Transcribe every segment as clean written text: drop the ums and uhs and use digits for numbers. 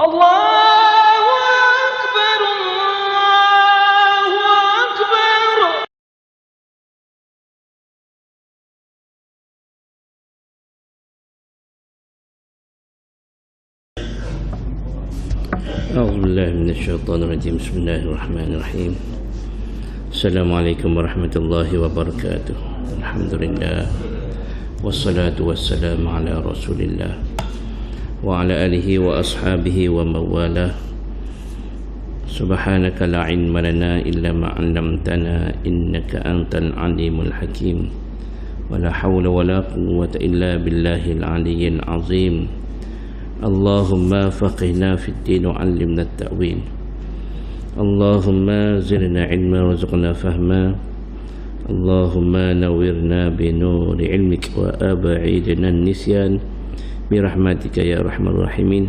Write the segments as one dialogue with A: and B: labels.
A: Allahu Akbar, Allahu Akbar.
B: أعوذ بالله من الشيطان الرجيم. بسم الله الرحمن الرحيم. السلام عليكم ورحمة الله وبركاته. الحمد لله والصلاة والسلام على رسول الله وعلى آله وأصحابه ومن والاه. سبحانك لا علم لنا إلا ما علمتنا إنك أنت العليم الحكيم ولا حول ولا قوة إلا بالله العلي العظيم. اللهم فقهنا في الدين وعلمنا التأويل. اللهم زدنا علما وارزقنا فهما. اللهم نورنا بنور علمك وأبعدنا النسيان برحمتك يا أرحم الراحمين.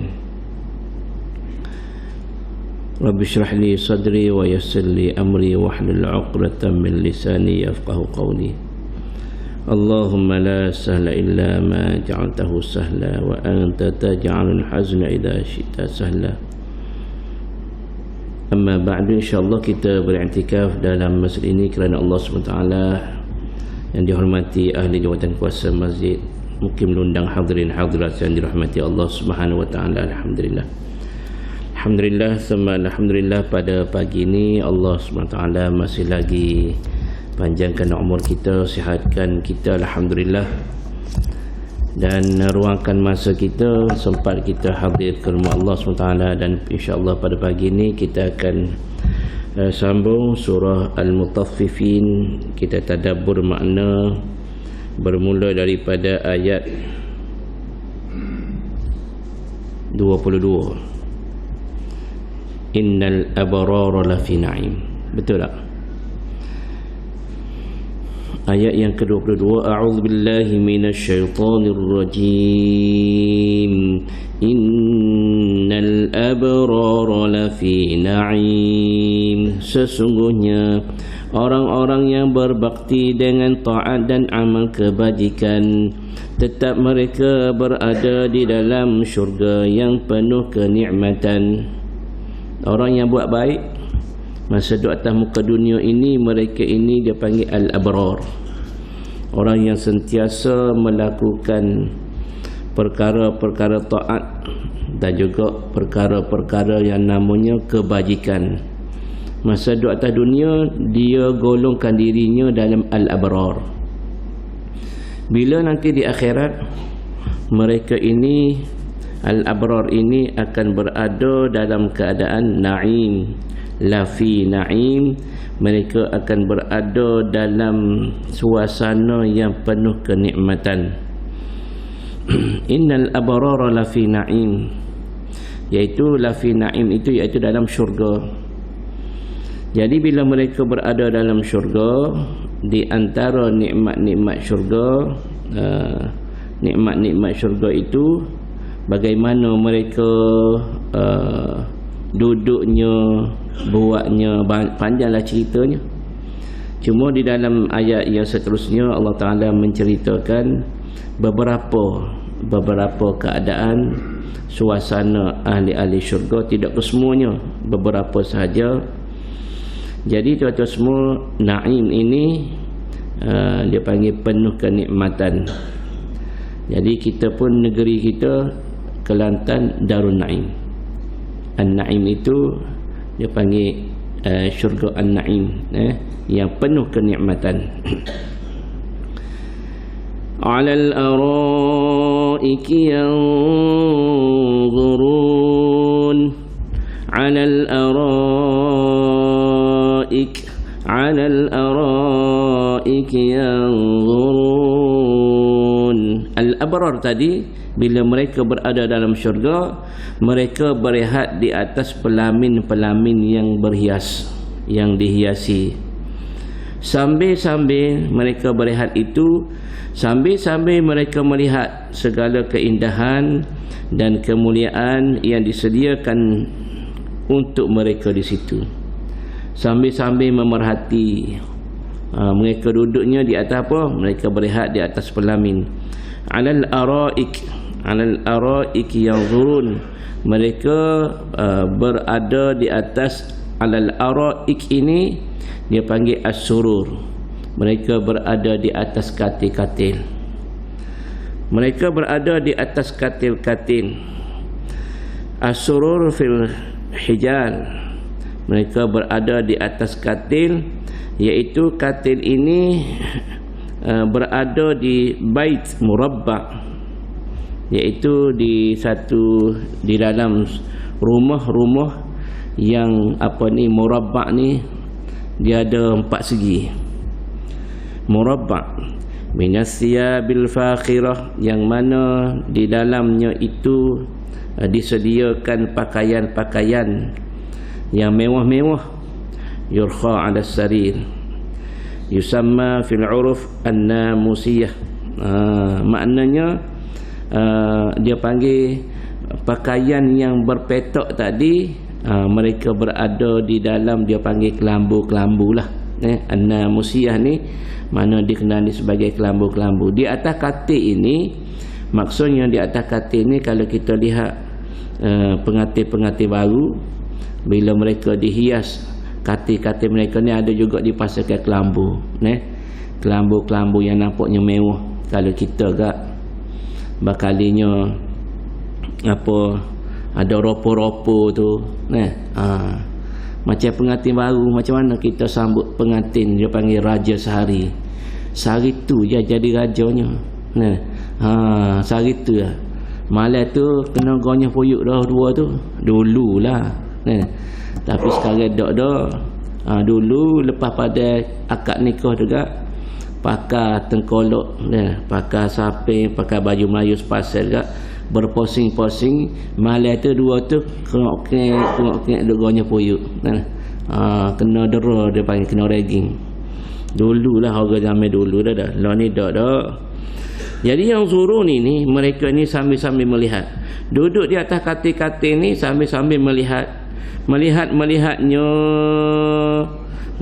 B: رب اشرح لي صدري ويسر لي أمري واحلل عقدة من لساني يفقه قولي. اللهم لا سهل إلا ما جعلته سهلا وأنت تجعل الحزن إذا شئت سهلا. Amma ba'du, insyaAllah kita beriktikaf dalam masjid ini kerana Allah SWT yang dihormati ahli jawatan kuasa masjid, mungkin mengundang hadirin hadirat yang dirahmati Allah SWT. Alhamdulillah, Alhamdulillah, Alhamdulillah, pada pagi ini Allah SWT masih lagi panjangkan umur kita, sihatkan kita, Alhamdulillah, dan ruangkan masa kita sempat kita hadir ke rumah Allah SWT. Dan insyaAllah pada pagi ini kita akan sambung surah Al-Mutaffifin. Kita tadabbur makna bermula daripada ayat 22. Innal abrara lafi na'im. Betul tak? Ayat yang ke-22, a'udzubillahi minasyaitonir rajim. Innal abrara lafi na'im. Sesungguhnya orang-orang yang berbakti dengan taat dan amal kebajikan, tetap mereka berada di dalam syurga yang penuh kenikmatan. Orang yang buat baik masa duduk atas muka dunia ini, mereka ini dia panggil al-abrar. Orang yang sentiasa melakukan perkara-perkara taat dan juga perkara-perkara yang namanya kebajikan. Masa duduk atas dunia, dia golongkan dirinya dalam al-abrar. Bila nanti di akhirat, mereka ini al-abrar ini akan berada dalam keadaan na'im, lafi na'im. Mereka akan berada dalam suasana yang penuh kenikmatan. Innal abrara lafi na'im, iaitu lafi na'im itu iaitu dalam syurga. Jadi bila mereka berada dalam syurga, di antara nikmat-nikmat syurga, nikmat-nikmat syurga itu bagaimana mereka duduknya, buatnya, panjanglah ceritanya. Cuma di dalam ayat yang seterusnya Allah Ta'ala menceritakan beberapa keadaan suasana ahli-ahli syurga, tidak kesemuanya, beberapa sahaja. Jadi tuan-tuan semua, na'im ini dia panggil penuh kenikmatan. Jadi kita pun, negeri kita Kelantan, Darun Na'im. An-Na'im itu dia panggil syurga An-Na'im, yang penuh kenikmatan. Alal araiki yanzurun. Alal araik, alal araik yanzurun. Al-abrar tadi, bila mereka berada dalam syurga, mereka berehat di atas pelamin-pelamin yang berhias, yang dihiasi. Sambil-sambil mereka berehat itu, sambil-sambil mereka melihat segala keindahan dan kemuliaan yang disediakan untuk mereka di situ. Sambil-sambil memerhati, mereka duduknya di atas apa? Mereka berehat di atas pelamin. Alal araik, 'alal araiki yanzurun. Mereka berada di atas alal araik ini dia panggil as-surur. Mereka berada di atas katil-katil. Mereka berada di atas katil-katil. As-surur fil hijal. Mereka berada di atas katil, iaitu katil ini berada di bait murabba', iaitu di dalam rumah-rumah yang murabba' ni dia ada 4 segi. Murabba' minas siyabil fakhirah, yang mana di dalamnya itu disediakan pakaian-pakaian yang mewah-mewah. Yurkha 'ala sarir, yusamma fil 'uruf an-namusiyah. Maknanya dia panggil pakaian yang berpetok tadi, mereka berada di dalam, dia panggil kelambu-kelambu lah. An-namusiyah ni mana dikenali sebagai kelambu-kelambu. Di atas katil ini, maksudnya di atas katil ini, kalau kita lihat pengantin-pengantin baru, bila mereka dihias katil-katil mereka ni, ada juga dipasangkan kelambu, kelambu-kelambu yang nampaknya mewah. Kalau kita gak bakalinya ada ropo-ropo tu, macam pengantin baru, macam mana kita sambut pengantin, dia panggil raja sehari. Sehari tu je jadi rajanya. Sehari tu lah. Malam tu kena gonyah puyuk dah dua tu. Dululah. Tapi sekarang dah. Dulu lepas pada akad nikah juga, pakai tengkolok, pakai saping, pakai baju Melayu sepasal juga, berposing-posing. Malam tu dua tu kena gonyah puyuk. Kena dera, dia panggil kena ragging. Dululah orang zaman dulu dah. Lah ni dah. Jadi yang zurun ini, mereka ni sambil-sambil melihat. Duduk di atas katil-katil ni sambil-sambil melihat. Melihatnya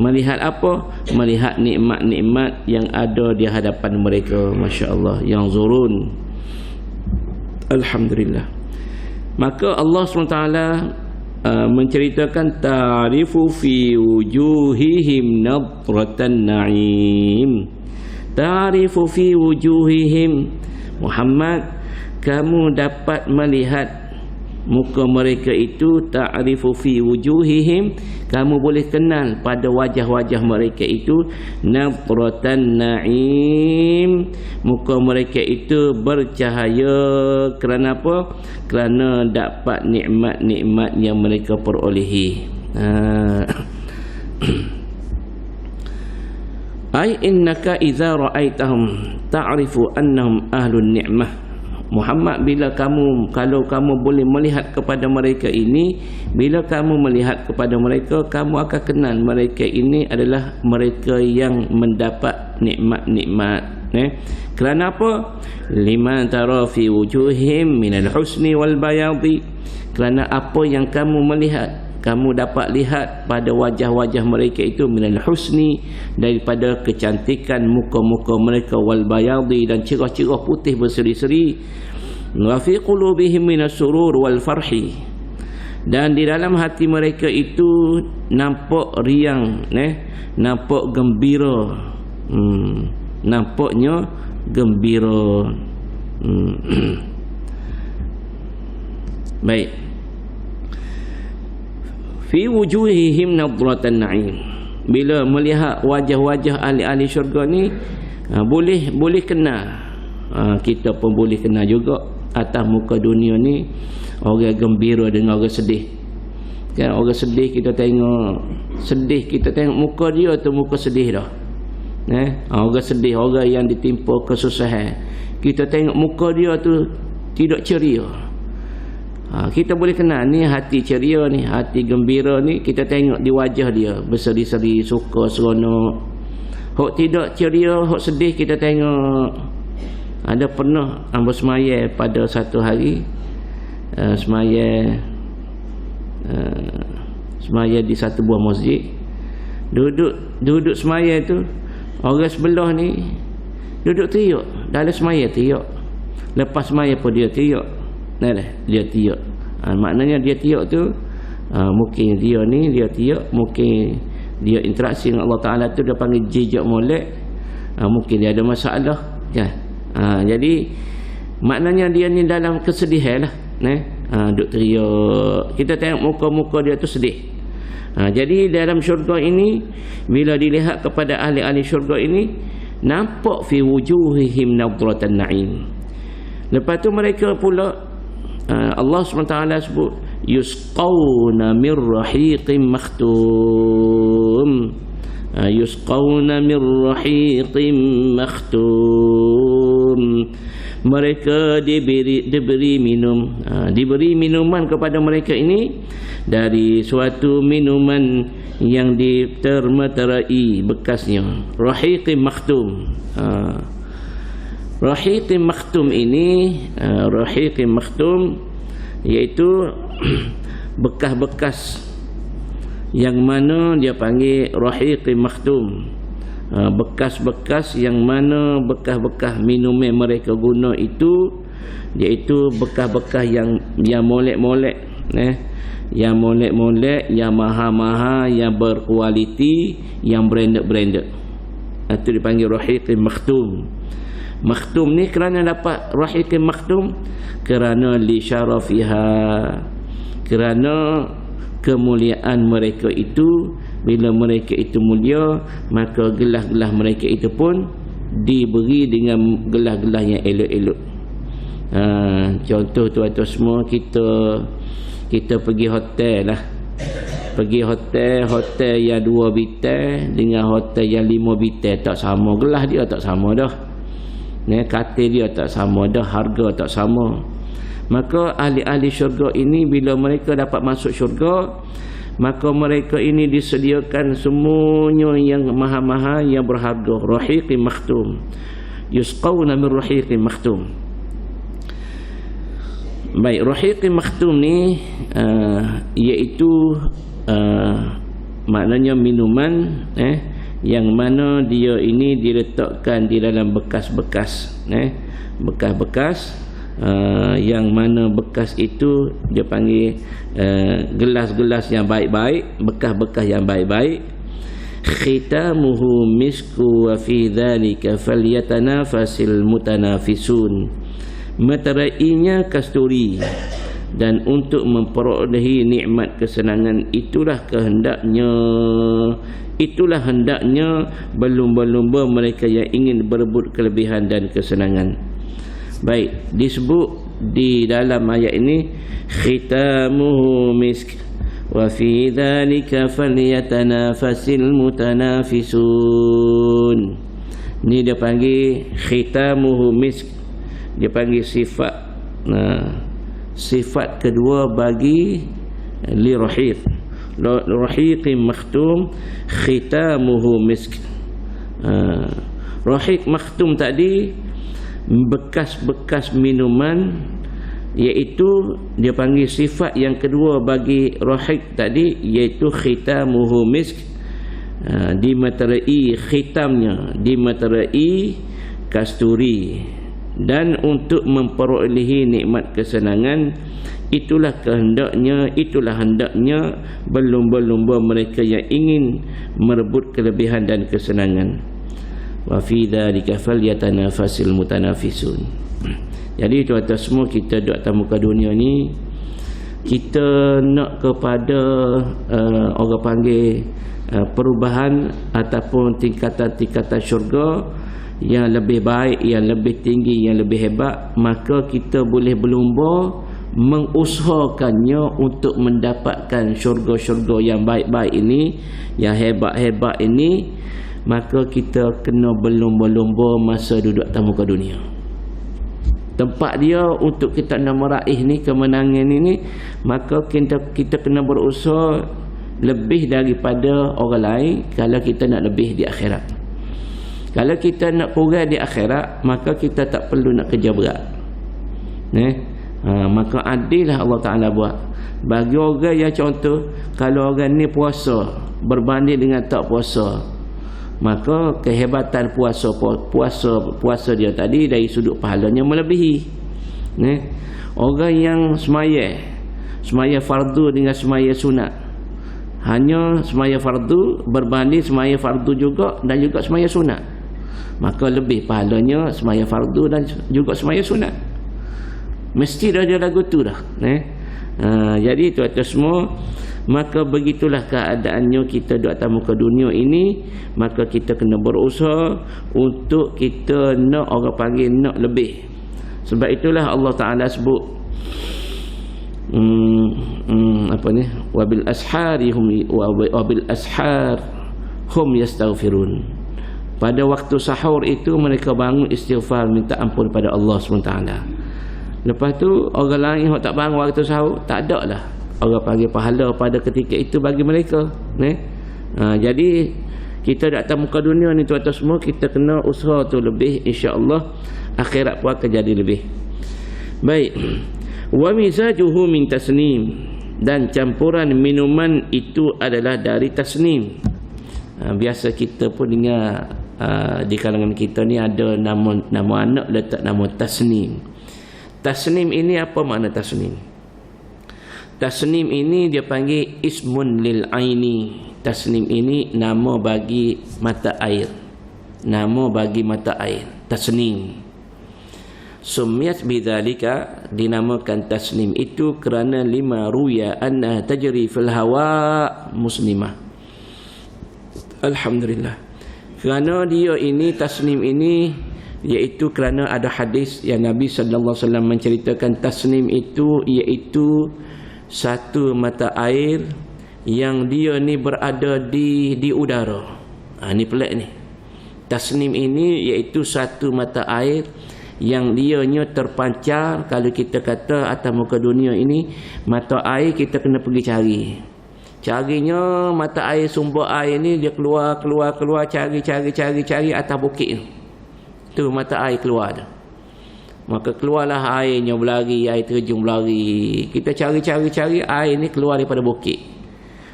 B: melihat apa? Melihat nikmat-nikmat yang ada di hadapan mereka. Masya-Allah, yang zurun. Alhamdulillah. Maka Allah SWT menceritakan ta'rifu fi wujuhihim nadratan na'im. Ta'rifu fi wujuhihim, Muhammad, kamu dapat melihat muka mereka itu. Ta'rifu fi wujuhihim, kamu boleh kenal pada wajah-wajah mereka itu. Nadratan na'im, muka mereka itu bercahaya. Kerana apa? Kerana dapat nikmat-nikmat yang mereka perolehi. Ai innaka idza ra'aitahum ta'rifu annahum ahlun ni'mah. Muhammad, kalau kamu boleh melihat kepada mereka ini, bila kamu melihat kepada mereka, kamu akan kenal mereka ini adalah mereka yang mendapat nikmat-nikmat. Kerana apa? Lima tara fi wujuhim minal husni wal bayadi. Kerana apa yang kamu melihat, kamu dapat lihat pada wajah-wajah mereka itu minal husni, daripada kecantikan muka-muka mereka, wal bayadi, dan cerah-cerah putih berseri-seri. Wa fi qulubihim minas surur wal farhi, dan di dalam hati mereka itu nampak riang, nampak gembira. Nampaknya gembira. Baik. Fi wujuhihim nadratan na'im. Bila melihat wajah-wajah ahli-ahli syurga ni, boleh kenal. Kita pun boleh kenal juga atas muka dunia ni, orang gembira dengan orang sedih. Kan orang sedih kita tengok muka dia tu muka sedih dah. Orang sedih, orang yang ditimpa kesusahan, kita tengok muka dia tu tidak ceria. Kita boleh kenal ni hati ceria ni, hati gembira ni, kita tengok di wajah dia berseri-seri, suka, seronok. Hok tidak ceria, hok sedih, kita tengok. Ada pernah ambil semaya pada satu hari, semaya di satu buah masjid. Duduk semaya tu, orang sebelah ni duduk teriak dalam semaya, teriak. Lepas mai apa dia tiak. Dia tiak. Maknanya dia tiak tu mungkin dia tiak, mungkin dia interaksi dengan Allah Ta'ala tu dia panggil jejak molek. Mungkin dia ada masalah kan. Jadi maknanya dia ni dalam kesedihan lah. Duk teriak. Kita tengok muka-muka dia tu sedih. Jadi dalam syurga ini, bila dilihat kepada ahli-ahli syurga ini, nampak fi wujuhihim nadratan na'im. Lepas tu mereka pula Allah SWT sebut yusqawna min rahiqin makhtum. Yusqawna min rahiqin makhtum. Mereka diberi minum, diberi minuman kepada mereka ini dari suatu minuman yang ditermeterai bekasnya, rahiqin makhtum. Rahiqin makhtum ini, rahiqin makhtum iaitu bekas-bekas yang mana dia panggil rahiqin makhtum. Bekas-bekas yang mana bekas-bekas minuman mereka guna itu, iaitu bekas-bekas yang molek-molek, yang molek-molek, yang mahal-mahal, yang berkualiti, yang branded. Itu dipanggil rahiqin makhtum. Makhtum ni kerana dapat rahiqin makhtum kerana li syarafiha, kerana kemuliaan mereka itu. Bila mereka itu mulia, maka gelas-gelas mereka itu pun diberi dengan gelas-gelas yang elok-elok. Contoh tuan-tuan semua, kita pergi hotel lah. Pergi hotel yang 2 bintang dengan hotel yang 5 bintang tak sama. Gelas dia tak sama dah. Katil dia tak sama dah, harga tak sama. Maka ahli-ahli syurga ini bila mereka dapat masuk syurga, maka mereka ini disediakan semuanya yang mahal-mahal, yang berharga. Rahiqin makhtum. Yusqawna min rahiqin makhtum. Baik, rahiqin makhtum ni iaitu maknanya minuman yang mana dia ini diletakkan di dalam bekas-bekas, bekas-bekas yang mana bekas itu dia panggil gelas-gelas yang baik-baik, bekas-bekas yang baik-baik. Khitamuhu misku wa fi dhalika falyatanafasil mutanafisun. Meterainya kasturi, dan untuk memperolehi nikmat kesenangan itulah hendaknya berlumba-lumba mereka yang ingin berebut kelebihan dan kesenangan. Baik, disebut di dalam ayat ini khitamuhu misk wa fi dhalika falyatanafasil mutanafisun. Ni dia panggil khitamuhu misk, dia panggil sifat. Sifat kedua bagi li rahiqin makhtum, khitamuhu misk. Rahiq makhtum tadi bekas-bekas minuman, iaitu dia panggil sifat yang kedua bagi rahiq tadi, iaitu khitamuhu misk. Dimeterai khitamnya, dimeterai kasturi. Dan untuk memperolehi nikmat kesenangan, itulah hendaknya berlumba-lumba mereka yang ingin merebut kelebihan dan kesenangan. Wa fi dzalika falyatanafasil mutanafisun. Jadi tuan-tuan semua, kita duduk atas muka dunia ni, kita nak kepada orang panggil perubahan ataupun tingkatan-tingkatan syurga yang lebih baik, yang lebih tinggi, yang lebih hebat, maka kita boleh berlumba mengusahakannya untuk mendapatkan syurga-syurga yang baik-baik ini, yang hebat-hebat ini. Maka kita kena berlumba-lumba masa duduk atas muka dunia. Tempat dia untuk kita nak meraih ni kemenangan ini, maka kita kena berusaha lebih daripada orang lain kalau kita nak lebih di akhirat. Kalau kita nak kurang di akhirat, maka kita tak perlu nak kerja berat. Maka adillah Allah Ta'ala buat. Bagi orang yang contoh, kalau orang ni puasa berbanding dengan tak puasa, maka kehebatan puasa dia tadi dari sudut pahalanya melebihi. Orang yang semaya fardu dengan semaya sunat, hanya semaya fardu berbanding semaya fardu juga dan juga semaya sunat, maka lebih pahalanya semaya fardu dan juga semaya sunat. Mesti dah ada lagu tu dah. Jadi tuan-tuan semua, maka begitulah keadaannya kita di atas muka dunia ini. Maka kita kena berusaha untuk kita nak, orang panggil nak lebih. Sebab itulah Allah Ta'ala sebut wabil ashar hum yastaghfirun. Pada waktu sahur itu mereka bangun istighfar, minta ampun pada Allah SWT. Lepas tu orang lain yang tak bangun waktu sahur, tak ada lah orang panggil pahala pada ketika itu bagi mereka. Jadi kita datang muka dunia ni tuan-tuan semua, kita kena usaha tu lebih, insya-Allah akhirat pun akan jadi lebih baik. Wa mizajuhu min tasnim, dan campuran minuman itu adalah dari tasnim. Biasa kita pun dengar di kalangan kita ni ada nama anak letak nama tasnim. Tasnim ini apa makna tasnim? Tasnim ini dia panggil ismun lil aini. Tasnim ini nama bagi mata air. Nama bagi mata air, tasnim. Sumiyat bidzalika, dinamakan tasnim itu kerana lima ruya anna tajri fil hawa muslimah. Alhamdulillah. Kerana dia ini tasnim ini, iaitu kerana ada hadis yang Nabi sallallahu alaihi wasallam menceritakan tasnim itu iaitu satu mata air yang dia ni berada di udara. Ni pelik ni. Tasnim ini iaitu satu mata air yang dianya terpancar. Kalau kita kata atas muka dunia ini mata air, kita kena pergi carinya mata air, sumber air ni dia keluar cari atas bukit tu mata air keluar tu. Maka keluarlah airnya berlari, air terjun berlari, kita cari air ni keluar daripada bukit.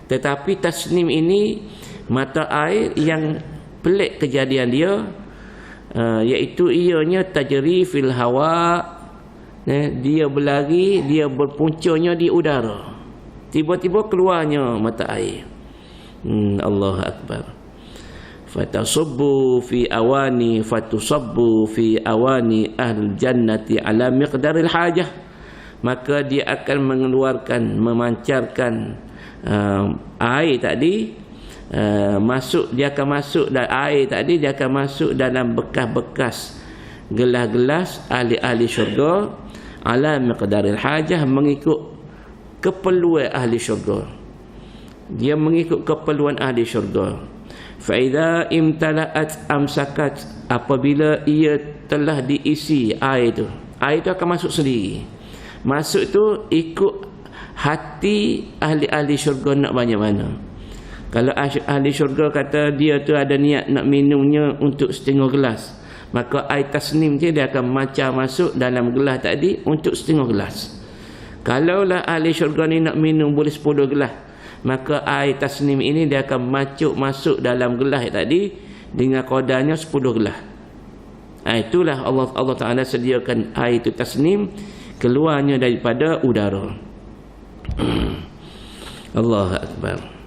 B: Tetapi tasnim ini mata air yang pelik kejadian dia, iaitu ianya tajri fil hawa, dia berlari, dia berpuncanya di udara, tiba-tiba keluarnya mata air. Allahu akbar. Fatusabbu fi awani ahli jannati ala miqdaril hajah, maka dia akan mengeluarkan, memancarkan air tadi, dia akan masuk dan air tadi dia akan masuk dalam bekas-bekas gelas-gelas ahli-ahli syurga ala miqdaril hajah, mengikut keperluan ahli syurga. Dia mengikut keperluan ahli syurga. Fa idza imtala'at amsakat, apabila ia telah diisi air itu akan masuk sendiri. Masuk tu ikut hati ahli-ahli syurga nak banyak mana. Kalau ahli syurga kata dia tu ada niat nak minumnya untuk setengah gelas, maka air tasnim dia akan macam masuk dalam gelas tadi untuk setengah gelas. Kalaulah ahli syurga ni nak minum boleh 10 gelas, maka air tasnim ini dia akan masuk dalam gelas tadi dengan kadarnya 10 gelas. Itulah Allah Ta'ala sediakan air itu tasnim keluarnya daripada udara. Allahu akbar.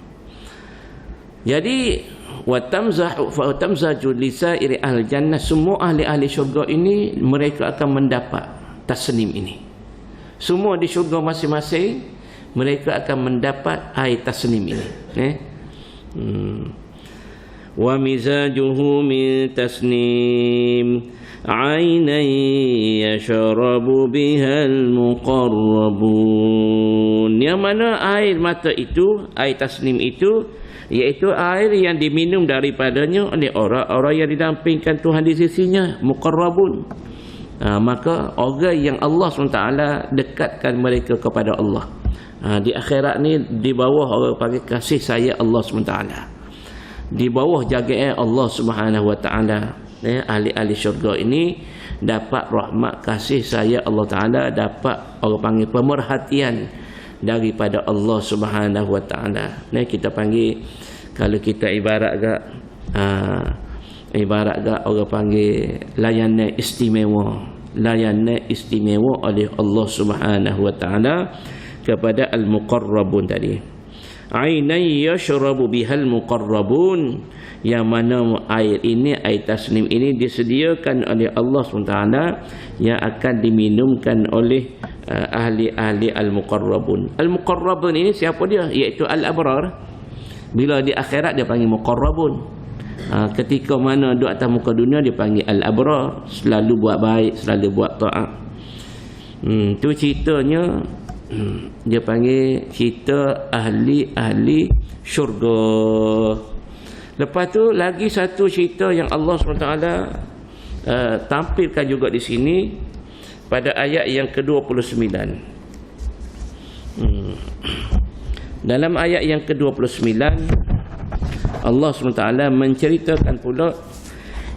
B: Jadi wa tamzaju lisairi ahli jannah, semua ahli-ahli syurga ini mereka akan mendapat tasnim ini. Semua di syurga masing-masing mereka akan mendapat air tasnim ini. Wa mizajuhu min tasnim ainan yashrabu bihal muqarrabun. Yang mana air mata itu, air tasnim itu, iaitu air yang diminum daripadanya oleh orang-orang yang didampingkan Tuhan di sisinya, muqarrabun. Maka orang yang Allah SWT dekatkan mereka kepada Allah. Di akhirat ni di bawah orang panggil kasih sayang Allah SWT, di bawah jagaan Allah SWT. Ahli-ahli syurga ini dapat rahmat kasih sayang Allah Ta'ala, dapat orang panggil pemerhatian daripada Allah SWT. Kita panggil, kalau kita ibarat Ibarat gak orang panggil layanan istimewa, layanan istimewa oleh Allah Subhanahu wa taala kepada al-muqarrabun tadi. Ainan yashrabu bihal muqarrabun, yang mana air ini, air tasnim ini disediakan oleh Allah SWT yang akan diminumkan oleh ahli-ahli al-muqarrabun. Al-muqarrabun ini siapa dia? Iaitu al-abrar. Bila di akhirat dia panggil muqarrabun. Ketika mana duduk atas muka dunia dia panggil al-abrar, selalu buat baik, selalu buat taat. Tu ceritanya. Dia panggil cerita ahli-ahli syurga. Lepas tu lagi satu cerita yang Allah SWT tampilkan juga di sini pada ayat yang ke-29. Dalam ayat yang ke-29 Allah SWT menceritakan pula,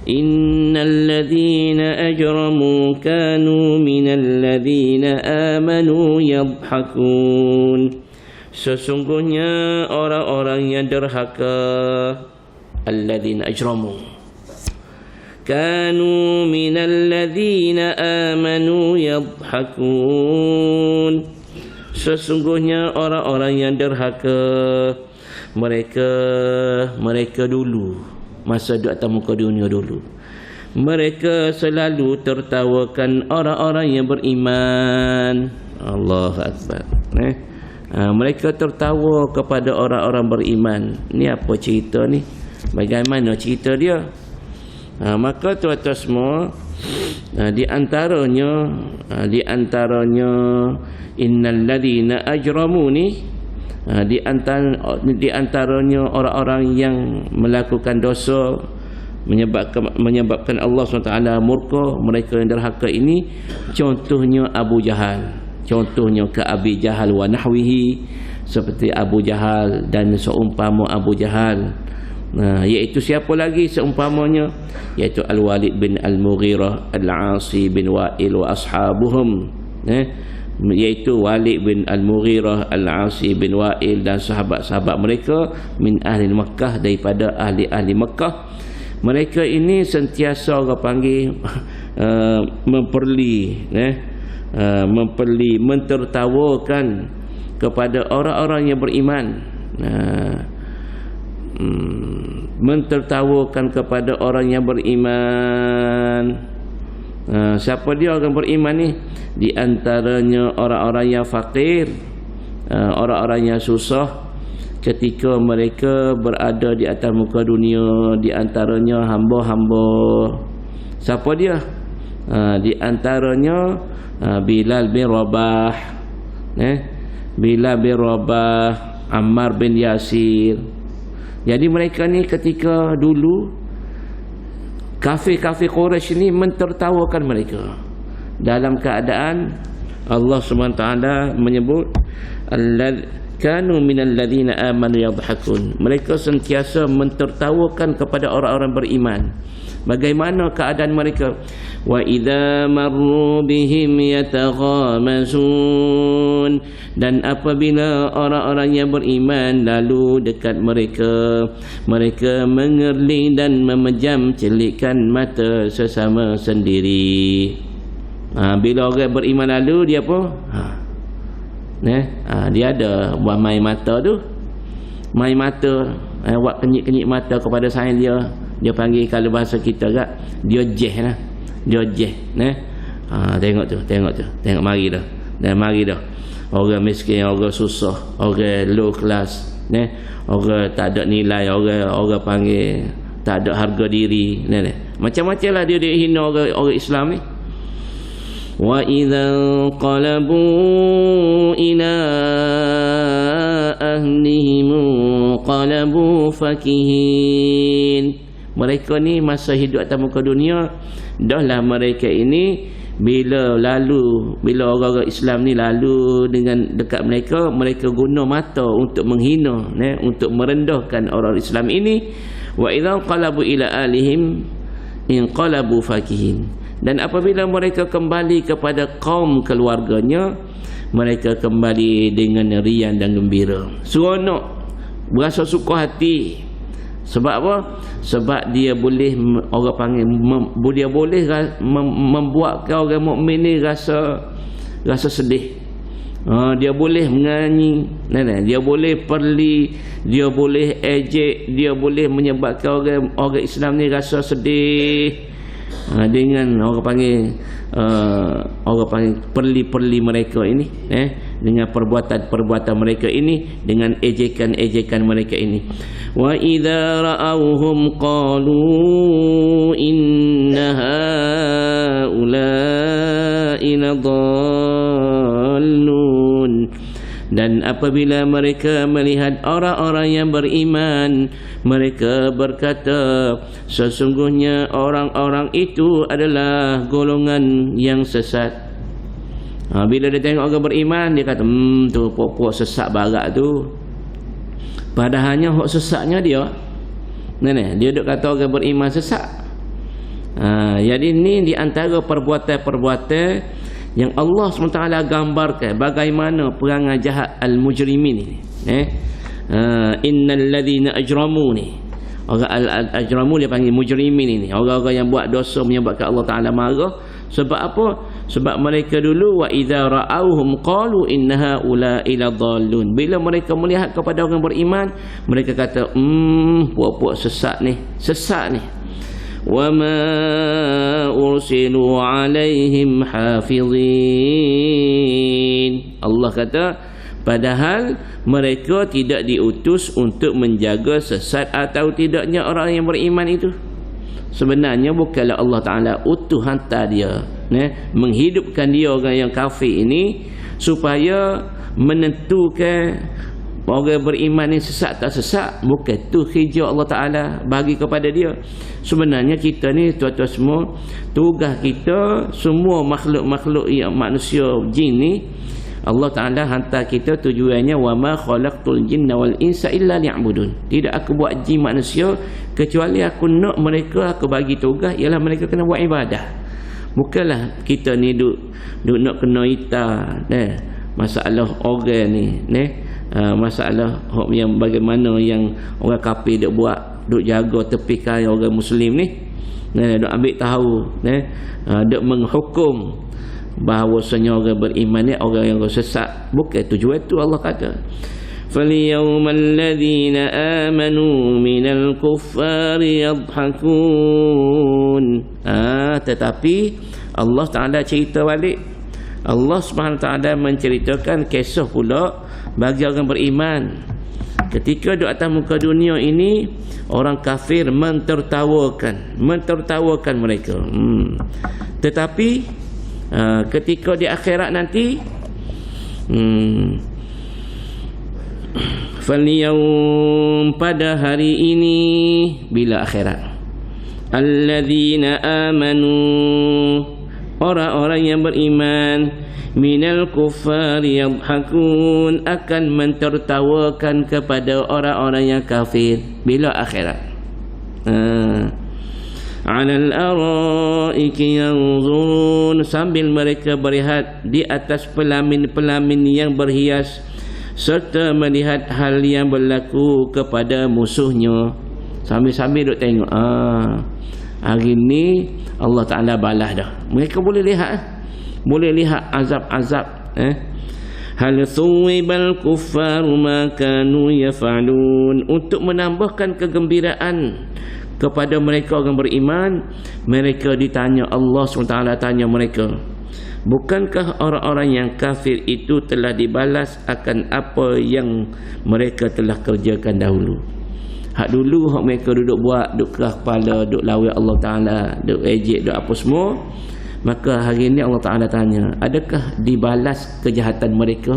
B: Innal ladzina ajramu kanu minal ladzina amanu yadhakun. Sesungguhnya orang-orang yang derhaka, alladzina ajramu kanu minal ladzina amanu yadhakun. Sesungguhnya orang-orang yang derhaka, mereka dulu masa duduk atas muka dunia dulu, mereka selalu tertawakan orang-orang yang beriman. Allahu Akbar. Mereka tertawa kepada orang-orang beriman. Ni apa cerita ni? Bagaimana cerita dia? Maka tuan-tuan semua, di antaranya innal ladzina ajramu ni, di antaranya orang-orang yang melakukan dosa menyebabkan Allah SWT murka, mereka yang derhaka ini, contohnya Abu Jahal, contohnya ke Abi Jahal wa nahwihi, seperti Abu Jahal dan seumpama Abu Jahal. Iaitu siapa lagi seumpamanya? Iaitu Al-Walid bin Al-Mughirah, Al-Asi bin Wa'il wa ashabuhum, iaitu Walid bin Al-Mughirah, Al-Asi bin Wa'il dan sahabat-sahabat mereka min ahli Makkah, daripada ahli-ahli Makkah. Mereka ini sentiasa orang panggil mentertawakan kepada orang-orang yang beriman. Mentertawakan kepada orang yang beriman. Siapa dia orang beriman ni? Di antaranya orang-orang yang fakir, orang-orang yang susah ketika mereka berada di atas muka dunia. Di antaranya hamba-hamba. Siapa dia? Di antaranya Bilal bin Rabah, Bilal bin Rabah, Ammar bin Yasir. Jadi mereka ni ketika dulu kafir-kafir Quraisy ni mentertawakan mereka dalam keadaan Allah SWT menyebut kanu minal ladzina amanu yadhakun. Mereka sentiasa mentertawakan kepada orang-orang beriman. Bagaimana keadaan mereka? Wa idza marru bihim yataghamasun. Dan apabila orang-orang yang beriman lalu dekat mereka, mereka mengerling dan memejam celikan mata sesama sendiri. Bila orang beriman lalu dia apa? Dia ada buat main mata tu. Main mata, buat kenyit-kenyit mata kepada sains dia. Dia panggil kalau bahasa kita kat, dia jeh lah. Dia jeh. Tengok tu. Tengok mari dah. Dan mari dah. Orang miskin, orang susah, orang low class, orang tak ada nilai, orang panggil tak ada harga diri, macam-macam lah dia hina orang Islam ni. Wa idza qalabu ila ahlihim qalabu fakihin. Mereka ni masa hidup atas muka dunia, dahlah mereka ini bila orang-orang Islam ni lalu dengan dekat mereka, mereka guna mata untuk menghina, untuk merendahkan orang Islam ini. Wa idza qalabu ila alihim inqalabu fakihin. Dan apabila mereka kembali kepada kaum keluarganya, mereka kembali dengan riang dan gembira, seronok, berasa suka hati. Sebab apa? Sebab dia boleh, orang panggil, dia boleh membuatkan orang mukmin ni rasa sedih. Dia boleh menyanyi, dia boleh perli, dia boleh ejek, dia boleh menyebabkan orang Islam ni rasa sedih. Dengan orang panggil perli-perli mereka ini, dengan perbuatan-perbuatan mereka ini, dengan ejekan-ejekan mereka ini. Wa idza ra'awhum qalu inna haula'i ladallun. Dan apabila mereka melihat orang-orang yang beriman, mereka berkata, sesungguhnya orang-orang itu adalah golongan yang sesat. Bila dia tengok orang beriman, dia kata, tu puak-puak sesat barat tu. Padahalnya hak sesatnya dia. Dia duk kata orang beriman sesat. Jadi ni di antara perbuatan-perbuatan yang Allah SWT gambarkan bagaimana perangai jahat al-mujrimin ni. Innal ladhina ajramu ni, orang al-ajramu dia panggil mujrimin ini, orang-orang yang buat dosa menyebabkan Allah Ta'ala marah. Sebab apa? Sebab mereka dulu wa idza ra'awhum qalu inna haula'i ladallun. Bila mereka melihat kepada orang beriman, mereka kata, puak-puak sesat ni. Wa ma ursilu alaihim hafizin. Allah kata, padahal mereka tidak diutus untuk menjaga sesat atau tidaknya orang yang beriman itu. Sebenarnya bukanlah Allah Ta'ala utuh hantar dia, menghidupkan dia orang yang kafir ini supaya menentukan orang beriman ni sesat tak sesat. Bukan tu hijau Allah Ta'ala bagi kepada dia. Sebenarnya kita ni tuan-tuan semua, tugas kita semua makhluk-makhluk yang manusia jin ni, Allah Ta'ala hantar kita tujuannya, wa ma khalaqtul jinna wal insa illa liya'budun. Tidak aku buat jin manusia kecuali aku nak mereka, aku bagi tugas ialah mereka kena buat ibadah. Bukanlah kita ni duk nak kena ita masalah orang ni, masalah yang bagaimana yang orang kafir duk buat, duk jaga tepikan orang muslim ni, duk ambil tahu, duk menghukum bahawasanya orang beriman ni orang yang sesat. Bukan tujuan itu Allah kata. فَالْيَوْمَ الَّذِينَ آمَنُوا مِنَ الْكُفَّارِ يَضْحَكُونَ. Tetapi Allah Ta'ala cerita balik. Allah Subhanahu Ta'ala menceritakan kisah pula bagi orang beriman. Ketika di atas muka dunia ini, orang kafir mentertawakan mereka. Tetapi ketika di akhirat nanti, falyawm, pada hari ini, bila akhirat, alladzina amanu, orang-orang yang beriman, minal kuffari yadhakun, akan mentertawakan kepada orang-orang yang kafir bila akhirat. Alal araiki yanzurun, sambil mereka berehat di atas pelamin-pelamin yang berhias, serta melihat hal yang berlaku kepada musuhnya. Sambil-sambil duk tengok, hari ni Allah Ta'ala balas dah. Mereka boleh lihat azab-azab. Hal thuwibal kuffaru ma kanu yaf'alun, untuk menambahkan kegembiraan kepada mereka orang beriman. Mereka ditanya, Allah SWT tanya mereka, bukankah orang-orang yang kafir itu telah dibalas akan apa yang mereka telah kerjakan dahulu? Hak dulu hak mereka duduk buat, duduk keras kepala, duduk lawan Allah Ta'ala, duduk ejek, duduk apa semua. Maka hari ini Allah Ta'ala tanya, adakah dibalas kejahatan mereka?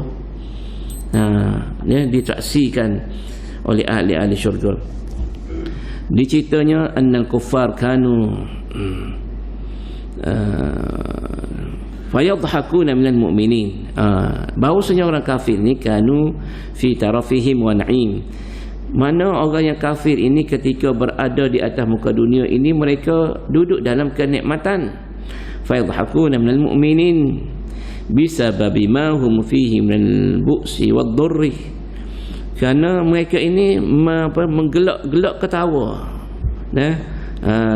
B: Disaksikan oleh ahli-ahli syurga. Diceritanya annal kuffar kanu fayadhakuna minal mu'minin, bahawasanya orang kafir ni kanu fi tarafihim wa na'im, mana orang yang kafir ini ketika berada di atas muka dunia ini mereka duduk dalam kenikmatan. Fayadhakuna minal mu'minin bisababi ma hum fihi minal bu'si wad-dhurri, Kerana mereka ini menggelak-gelak ketawa,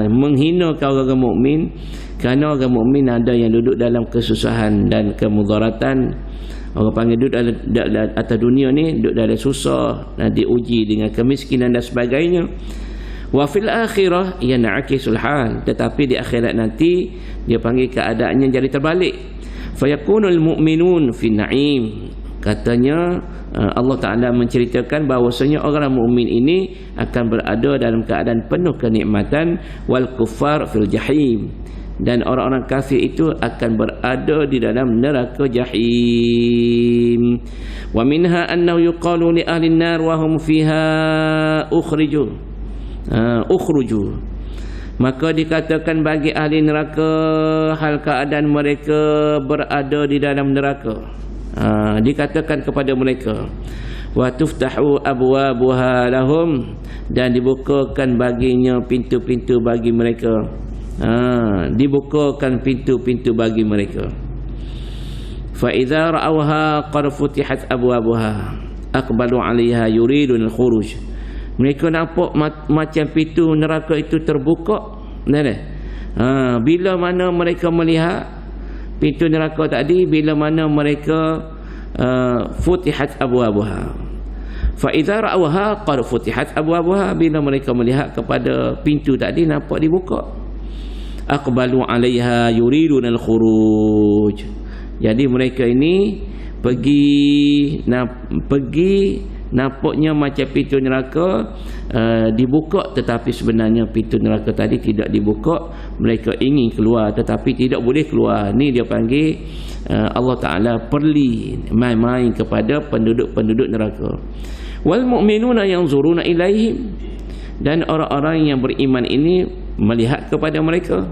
B: menghinakan orang mukmin. Kerana orang mukmin ada yang duduk dalam kesusahan dan kemudaratan. Orang panggil duduk dalam atas dunia ni, duduk dalam susah, diuji dengan kemiskinan dan sebagainya. Wa fil akhirah yan'akisul hal, tetapi di akhirat nanti dia panggil keadaannya jadi terbalik. Fayakunul mu'minun fi na'im. Katanya Allah Ta'ala menceritakan bahawasanya orang mukmin ini akan berada dalam keadaan penuh kenikmatan, wal kuffar fil jahim, dan orang-orang kafir itu akan berada di dalam neraka jahim. Wa minha annahu yuqalu li ahli an-nar wa hum fiha ukhruju. Maka dikatakan bagi ahli neraka hal keadaan mereka berada di dalam neraka. Dikatakan kepada mereka, wa tuftahu abwabuha lahum, dan dibukakan baginya pintu-pintu bagi mereka. Dibukakan pintu-pintu bagi mereka. Fa idza ra'awha qad futihat abwabuha aqbalu 'alayha yuridun al-khuruj. Mereka nampak macam pintu neraka itu terbuka. Bila mana mereka melihat pintu neraka tadi, bila mana mereka futihat abwabuha. Fa idza ra'awha qad futihat abwabuha, bila mereka melihat kepada pintu tadi nampak dibuka, aqbalu 'alaiha yuridun al-khuruj. Jadi mereka ini pergi nampaknya macam pintu neraka dibuka, tetapi sebenarnya pintu neraka tadi tidak dibuka. Mereka ingin keluar tetapi tidak boleh keluar. Ni dia panggil Allah Ta'ala perli main-main kepada penduduk-penduduk neraka. Wal mu'minuna yanzuruna ilaihim, dan orang-orang yang beriman ini melihat kepada mereka.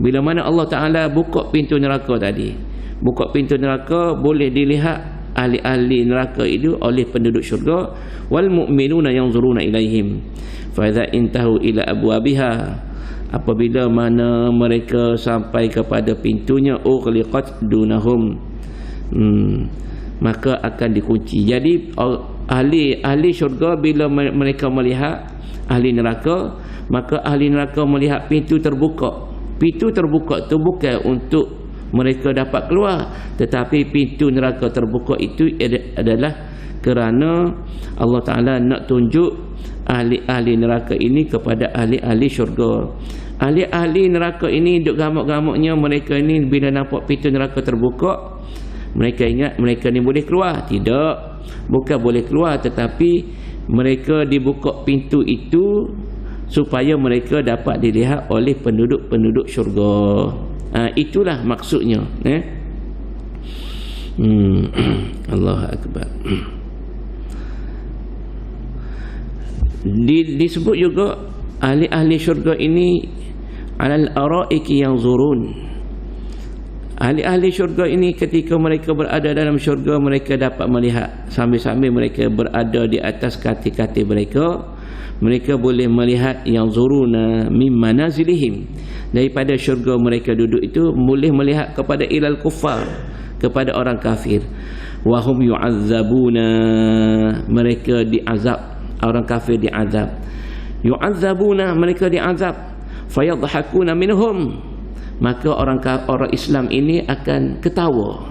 B: Bila mana Allah Ta'ala buka pintu neraka tadi, buka pintu neraka, boleh dilihat ahli-ahli neraka itu oleh penduduk syurga. Wal mu'minuna yanzuruna ilaihim fa idza intahu ila abwabiha, apabila mana mereka sampai kepada pintunya, ughliqat dunahum, maka akan dikunci. Jadi ahli syurga bila mereka melihat ahli neraka, maka ahli neraka melihat pintu terbuka. Pintu terbuka itu bukan untuk mereka dapat keluar, tetapi pintu neraka terbuka itu adalah kerana Allah Ta'ala nak tunjuk ahli-ahli neraka ini kepada ahli-ahli syurga. Ahli-ahli neraka ini duk gamuk-gamuknya, mereka ini bila nampak pintu neraka terbuka, mereka ingat mereka ni boleh keluar. Tidak, bukan boleh keluar, tetapi mereka dibuka pintu itu supaya mereka dapat dilihat oleh penduduk-penduduk syurga. Itulah maksudnya. Allahu Akbar. Disebut juga ahli-ahli syurga ini alal araiki yanzurun. Ahli-ahli syurga ini ketika mereka berada dalam syurga, mereka dapat melihat sambil-sambil mereka berada di atas kaki-kaki mereka. Mereka boleh melihat yanzuruna min manazilihim, daripada syurga mereka duduk itu boleh melihat kepada ilal kuffar, kepada orang kafir. Wa hum yu'azzabuna, mereka diazab, orang kafir diazab. Yu'azzabuna, mereka diazab. Fayadhakuna minhum, maka orang Islam ini akan ketawa.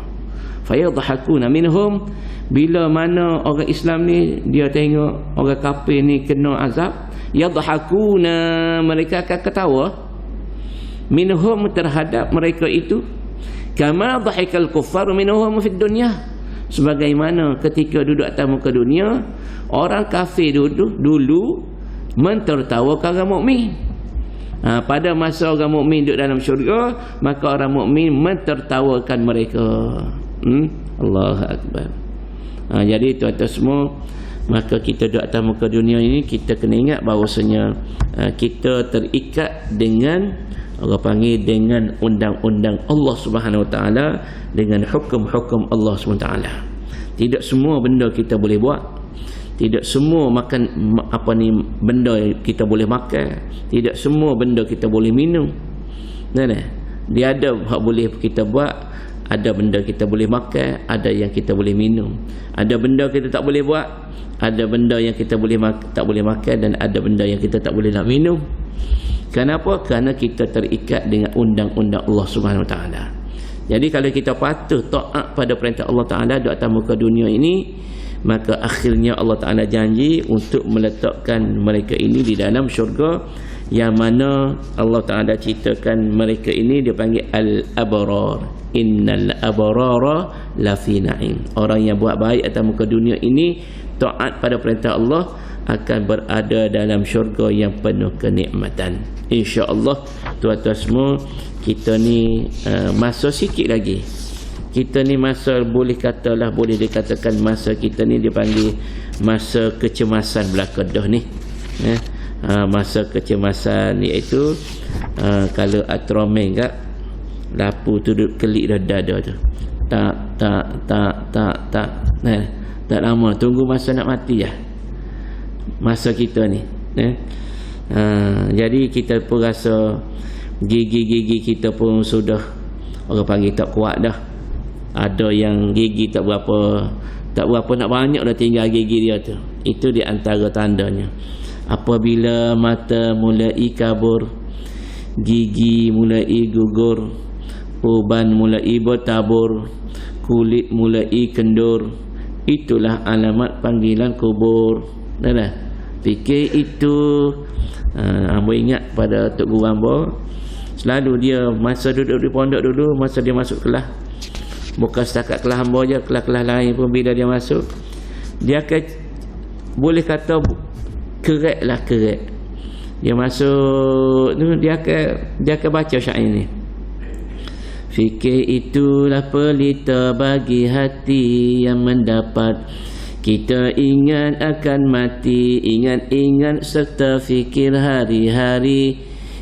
B: Fayadhakuna minhum, bila mana orang Islam ni dia tengok orang kafir ni kena azab, yadhakuna, mereka akan ketawa. Minhum, terhadap mereka itu, kama dhahikal kuffar minhum fid dunya, sebagaimana ketika duduk atas muka dunia orang kafir dulu mentertawakan orang mukmin. Pada masa orang mukmin duduk dalam syurga, maka orang mukmin mentertawakan mereka. Allahu Akbar. Jadi tuan-tuan semua, maka kita duduk atas muka dunia ini, kita kena ingat bahawasanya kita terikat dengan, orang panggil, dengan undang-undang Allah Subhanahu Wa Taala, dengan hukum-hukum Allah Subhanahu Wa Taala. Tidak semua benda kita boleh buat. Tidak semua benda kita boleh makan. Tidak semua benda kita boleh minum. Dia ada hak boleh kita buat, Ada benda kita boleh makan, ada yang kita boleh minum. Ada benda kita tak boleh buat, ada benda yang kita boleh tak boleh makan, dan ada benda yang kita tak boleh nak minum. Kenapa? Kerana kita terikat dengan undang-undang Allah Subhanahu Wa Taala. Jadi kalau kita patuh taat pada perintah Allah Taala di atas muka dunia ini, maka akhirnya Allah Taala janji untuk meletakkan mereka ini di dalam syurga, yang mana Allah Taala ceritakan mereka ini dia panggil al-abrar. Innal abrara lafi na'im. Orang yang buat baik atas muka dunia ini, taat pada perintah Allah, akan berada dalam syurga yang penuh kenikmatan. InsyaAllah tuan-tuan semua, kita ni masa sikit lagi. Kita ni masa boleh dikatakan masa kita ni dipanggil masa kecemasan belaka dah ni. Masa kecemasan iaitu kalau atromeng kat lapu tu duduk kelik dah dada tu. Tak lama, tunggu masa nak mati lah masa kita ni. Jadi kita pun rasa gigi kita pun sudah orang panggil tak kuat dah. Ada yang gigi tak berapa nak banyak dah tinggal gigi dia tu. Itu di antara tandanya. Apabila mata mulai kabur, gigi mulai gugur, uban mulai bertabur, kulit mulai kendur, itulah alamat panggilan kubur. Dah fikir itu. Hamba ingat pada Tok Guru hamba, selalu dia masa duduk di pondok dulu, masa dia masuk kelas, bukan setakat kelas hamba je, kelas-kelas lain pun bila dia masuk, dia akan boleh kata kerek. Dia masuk tu, dia akan baca syair ni. Fikir itulah pelita bagi hati yang mendapat. Kita ingat akan mati, ingat-ingat serta fikir hari-hari.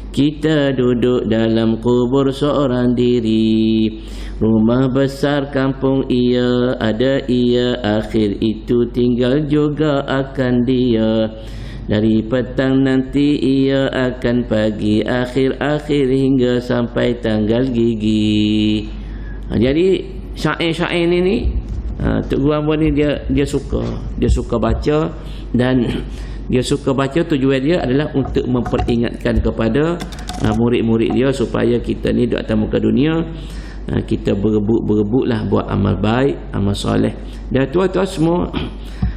B: Kita duduk dalam kubur seorang diri. Rumah besar kampung ia, ada ia, akhir itu tinggal juga akan dia. Dari petang nanti ia akan pagi, akhir-akhir hingga sampai tanggal gigi. Jadi syair-syair ni Tok Guru hamba ni dia suka baca, dan dia suka baca tujuan dia adalah untuk memperingatkan kepada murid-murid dia supaya kita ni di atas muka dunia kita berebutlah buat amal baik, amal soleh. Dan tuan-tuan semua,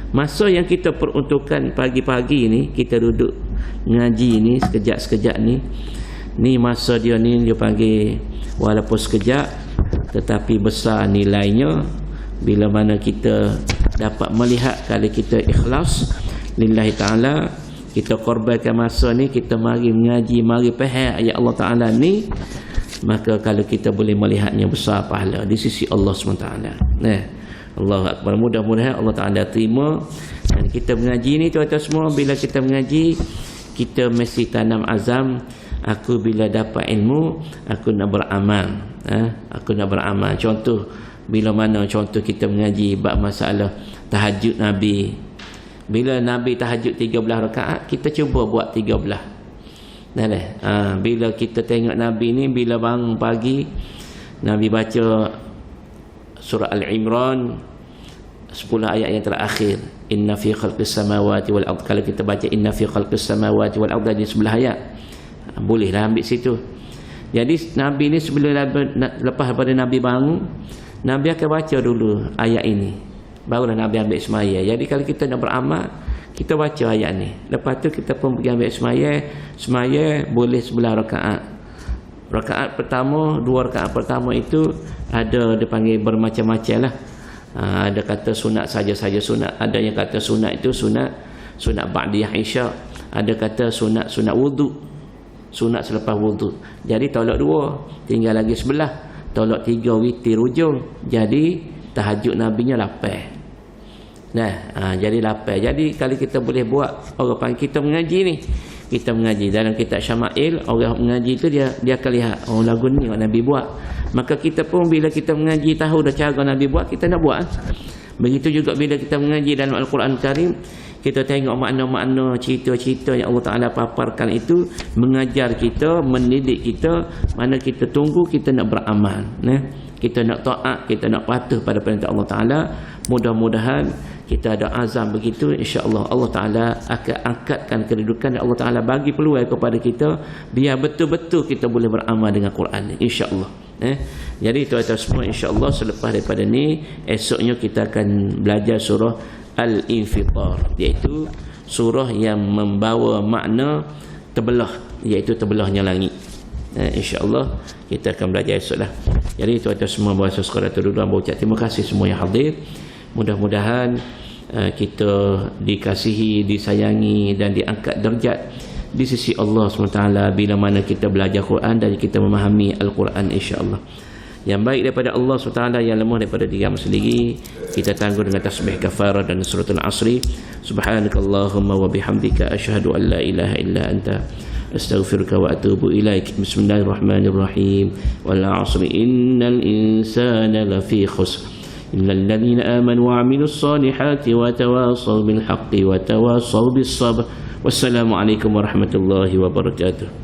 B: masa yang kita peruntukkan pagi-pagi ni kita duduk ngaji ni sekejap-sekejap ni masa dia panggil walaupun sekejap tetapi besar nilainya. Bila mana kita dapat melihat kalau kita ikhlas lillahi ta'ala, kita korbankan masa ni, kita mari mengaji, mari faham ayat Allah Ta'ala ni, maka kalau kita boleh melihatnya besar pahala di sisi Allah SWT. Allahu Akbar. Mudah-mudahan Allah Ta'ala terima. Dan kita mengaji ni tuan-tuan semua, bila kita mengaji, kita mesti tanam azam, aku bila dapat ilmu, aku nak beramal. Aku nak beramal. Bila mana contoh kita mengaji bab masalah tahajud Nabi. Bila Nabi tahajud 13 rakaat, kita cuba buat 13. Bila kita tengok Nabi ni, bila bangun pagi, Nabi baca surah Al-Imran 10 ayat yang terakhir. Inna fi khalqis samawati wal ard. Kalau kita baca inna fi khalqis samawati wal ard di sebelah ayat, bolehlah ambil situ. Jadi Nabi ni sebelum lepas daripada Nabi bangun, Nabi akan baca dulu ayat ini, barulah Nabi ambil semaya. Jadi kalau kita nak beramal, kita baca ayat ni, lepas tu kita pun pergi ambil semaya boleh 11 rakaat. Rakaat pertama, 2 rakaat pertama itu ada dipanggil bermacam-macam lah. Ada kata sunat saja-saja sunat, ada yang kata sunat itu sunat ba'diyah isya, ada kata sunat wudu, sunat selepas wudu. Jadi tolak 2, tinggal lagi 11. Tolak 3 witir ujung. Jadi tahajud Nabinya 8. Jadi 8. Jadi kalau kita boleh buat, orang panggil kita mengaji ni, kita mengaji dalam kitab Syama'il, orang mengaji tu dia akan lihat, oh lagu ni Nabi buat. Maka kita pun bila kita mengaji tahu dah cara Nabi buat, kita nak buat. Begitu juga bila kita mengaji dalam Al-Quran Karim, kita tengok makna-makna cerita-cerita yang Allah Ta'ala paparkan itu mengajar kita, mendidik kita, mana kita tunggu kita nak beramal, kita nak taat, kita nak patuh pada perintah Allah Ta'ala. Mudah-mudahan kita ada azam begitu, insya-Allah Allah Ta'ala akan angkatkan kedudukan Allah Ta'ala bagi peluang kepada kita biar betul-betul kita boleh beramal dengan Quran, insya-Allah. Jadi tuan-tuan semua, insya-Allah selepas daripada ni esoknya kita akan belajar surah Al-Infitar, iaitu surah yang membawa makna terbelah, iaitu terbelahnya langit. InsyaAllah kita akan belajar esok lah. Jadi tuan-tuan semua bahasa sekolah dulu dan berucap terima kasih semua yang hadir. Mudah-mudahan kita dikasihi, disayangi dan diangkat darjat di sisi Allah SWT bila mana kita belajar Quran dan kita memahami Al-Quran, insyaAllah. Yang baik daripada Allah SWT, yang lemah daripada diri sendiri, kita tangguh dengan tasbih kafarah dan suratul asri. Subhanakallahumma wa bihamdika asyhadu an la ilaha illa anta astaghfiruka wa atubu ilaik. Bismillahirrahmanirrahim. Wal 'asri innal insana lafi khusr illal ladzina amanu wa 'amilus solihati wa tawasaw bil haqqi wa tawasaw bis sabr. Wassalamu alaikum warahmatullahi wabarakatuh.